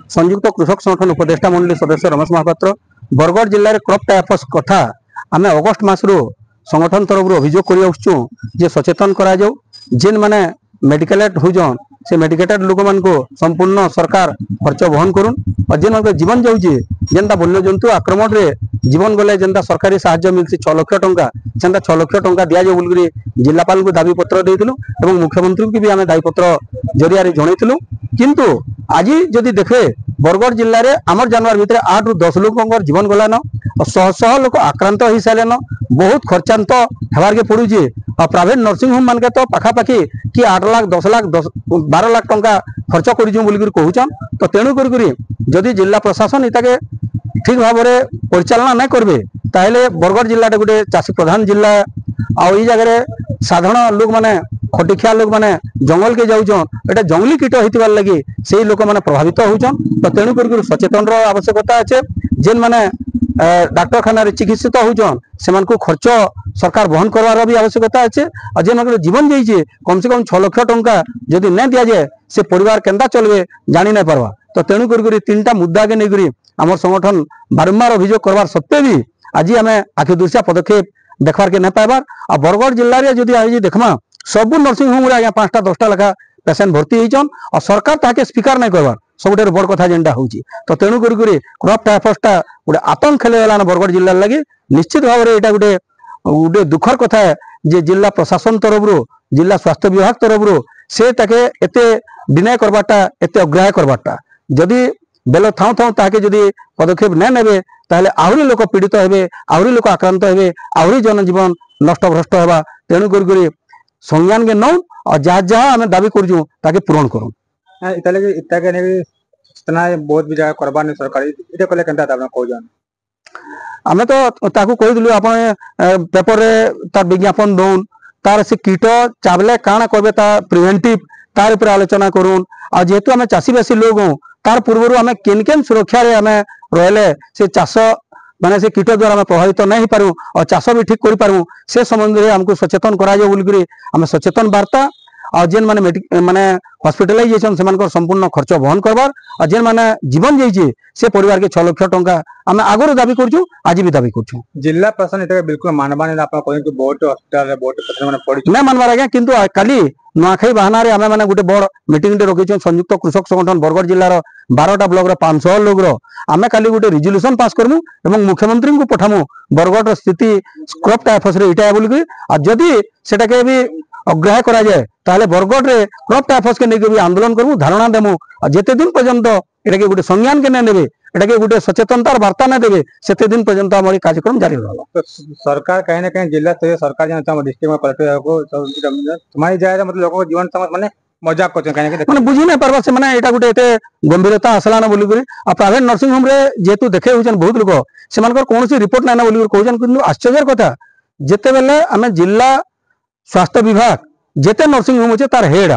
संयुक्त कृषक संगठन उपदेष्टा मंडली सदस्य रमेश महापात्र बरगढ़ जिले में क्रॉप टाइफस कथा आम अगस्ट मासरू संगठन तरफ अभियोग कर सचेतन करा जेन माने मेडिकलेट होजन से मेडिकेटेड लोक मान संपूर्ण सरकार खर्च वहन करुन और जेन जीवन जाऊँगी जेनता वन्य जंतु आक्रमण रे जीवन गले जेनता सरकारी साहाय्य मिलती 6 लाख टंका से 6 लाख टंका दि जाऊ बोल जिलापाल को दाबी पत्र देलु और मुख्यमंत्री को भी आम दाबी पत्र जरिया जनइलु किंतु आज जदि देखे बरगढ़ जिले में आमर जानवर भितर 8 ରୁ 10 लोक जीवन गलान और शह शह लोक आक्रांत हो सारे बहुत खर्चांत होबार के पड़ुचे और प्राइवेट नर्सिंग होम मान के तो पखापाखि कि 8 लाख 10 लाख 12 लाख टंका खर्च कर कहूचन तो तेणु जदि जिला प्रशासन इताके ठीक भाव में परिचालना नहीं करेंगे ताहले बरगढ़ जिला गोटे चाषी प्रधान जिला आई जगह साधारण लोक मैंने खटिखिया लोक मैंने जंगल के जाऊन एटा जंगली कीट होइतिबार लगी से लोक मैंने प्रभावित होचन तो तेणु कर सचेतन आवश्यकता अच्छे जेन मैंने डाक्तरखाना चिकित्सित होचन से खर्च सरकार वहन करवार भी आवश्यकता अच्छे और जेन जीवन जाइए कम से कम 6 लाख टंका जदि नहीं दि जाए से परिवार केंता चलबे जानी नहीं पारवा तो तेणु कर 3टा मुद्दा के नहीं आम संगठन बारंबार अभियोग करवार सत्वे भी आज आम आखिदृशिया पदक्षेप देखबार के नहीं पाइबार और बरगढ़ जिले में जदि आज देखमा सब नर्सिंग होम आज्ञा 5टा 10टा लेखा पेसेंट भर्ती होइचन और सरकार ताके स्वीकार नहीं करवार सबुठ बड़ कथा जेनटा होची तो तेणु कर क्रॉप टाइफसटा गोटे आतंक खेलगलान बरगढ़ जिले लगे निश्चित भाव में यहाँ गोटे गोटे दुखर कथा है जे जिला प्रशासन तरफ जिला स्वास्थ्य विभाग तरफ से ताके एते डिनाय करवाटा एते अग्राह्य करवाटा जदि बेल थाऊ थाऊ ताके जदि पदक्षेप नहीं नेबे ताहले आहरी लोक पीड़ित हेबे आहरी लोक आक्रांत हेबे आहरी जनजीवन नष्ट भ्रष्ट होगा तेणु कर संज्ञान के नौ और जहाँ जहाँ आम दाबी करूँ ताके पूरण करूँ बहुत भी जगह करवा नहीं सरकारी इटे कले केनता आपन कहजन आमे तो ताकू कहि दिलु आपन पेपर रे तार विज्ञापन दउन तार से कीट चाबले काना करबे ता प्रिवेंटिव तार ऊपर आलोचना करूँ और जेहेतु आम चाषीबासी लोग हूँ तार पूर्व आम केन केन सुरक्षा रे आम रहिले से चाष माने से कीट द्वारा प्रभावित नहीं पारू और चाष भी ठीक करूँ से संबंध में आमको सचेतन कर आम सचेतन वार्ता और जेन माने माने हॉस्पिटलाइजेशन से संपूर्ण खर्च वहन करवार और जेन माने जीवन जाइए से परिवार के 6 लाख टंका आम आगुरी दाबी करूँ आज भी दाबी करूँ जिला प्रशासन इतना बिल्कुल मानवा बहुत हॉस्पिटल बहुत नहीं मानवार आज्ञा किंतु काली नुआखाई बाहाना आम मैंने गोटे बड़ मीटिंग रखी संयुक्त कृषक संगठन बरगढ़ जिलार 12टा ब्लॉक 500 लोग आम काली गोटे रिजोल्यूशन पास करमु एवं मुख्यमंत्री को पठामु बरगढ़ स्थिति क्रॉप टाइफस इटा बोलिक और जदि सेटाके भी अग्राह्य करा जाए ताहले बरगढ़ रे क्रॉप टाइफस के लेके भी आंदोलन करमु धारणा देमु और जेते दिन पर्यंत एटाके गोटे संज्ञान के नहीं नेबे एटाके गोटे सचेतनतार वार्ता नहीं देवे सेते दिन पर्यंत हमारी कार्यक्रम जारी रहला तो सरकार कहीं ना कहीं जिला स्तरीय सरकार डिस्ट्रिक्ट में कलेक्टर को तुम्हारी जाए मतलब लोगों को जीवन माने मजाक करते बुझी नहीं पार्बा से माने एटा गोटे एते गंभीरता आसला ना बोली आ प्राइवेट नर्सिंग होम रे जेतु देखे होचन बहुत लोग से कौन रिपोर्ट ना बोली कहन किंतु आश्चर्य कथा जेते बेले आमे जिला स्वास्थ्य विभाग जेते नर्सिंग होम अच्छे तार हेड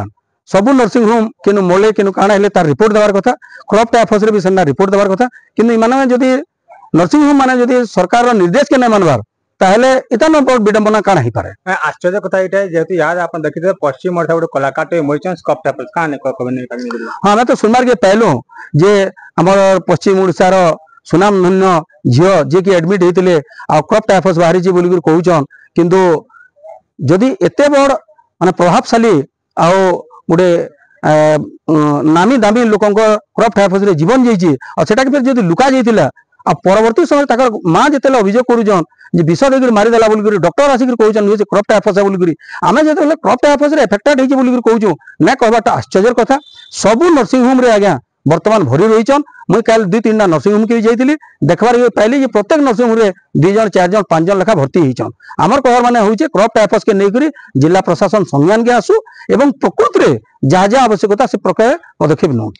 सबू नर्सिंग होम किनु मोले किनु काना हेले तार रिपोर्ट देवार कथा क्रॉप टाइफस रे भी सेना रिपोर्ट देवार कथा किंतु माने जदि नर्सिंग होम माने जदि सरकार रो निर्देश के नहीं मानबार ताहले इतना बड़ विडंबना काना ही पारे आश्चर्य कथा इटा जेतु याद आपन देखिते पश्चिम ओडिशा गोटे कलाकार टे मोइचन क्रॉप टाइफस काने खबर हां मैं तो सुनबार के पहलो जे हमर पश्चिम ओडिशा रो सुनाम धन्य झियो जे की एडमिट हेतिले आ क्रॉप टाइफस बाहरी जी बोली कहउचन किंतु जदि एते बड़ माने प्रभावशाली आओ गोटे नामी दामी लोक क्रॉप टाइफस रे जीवन जाइए और सेटा के जदि लुका जाइतिला आ परवर्ती समय तक माँ जिते अभियोग करूछन जे विष देकर मारिदेला बोल डॉक्टर आसिक कहूँ क्रॉप टाइफस है बोल आम जो क्रॉप टाइफस एफेक्टेड होती बोल कहूँ ना कहवाटा आश्चर्य कथा सबू नर्सिंग होम रे आज्ञा बर्तमान भरी रहीचन मुई कल 2-3टा नर्सिंग होम के जाइली देखबार पाइली जे प्रत्येक नर्सिंग होम रे 2 जन 4 जन 5 जन लेखा भर्ती होइचन आमर कहर माने होइचे क्रॉप टाइफस के नेकरी जिला प्रशासन संज्ञान के आसु एवं प्रकृत रे जहाँ जहाँ आवश्यकता से प्रकार पदक्षेप नौ।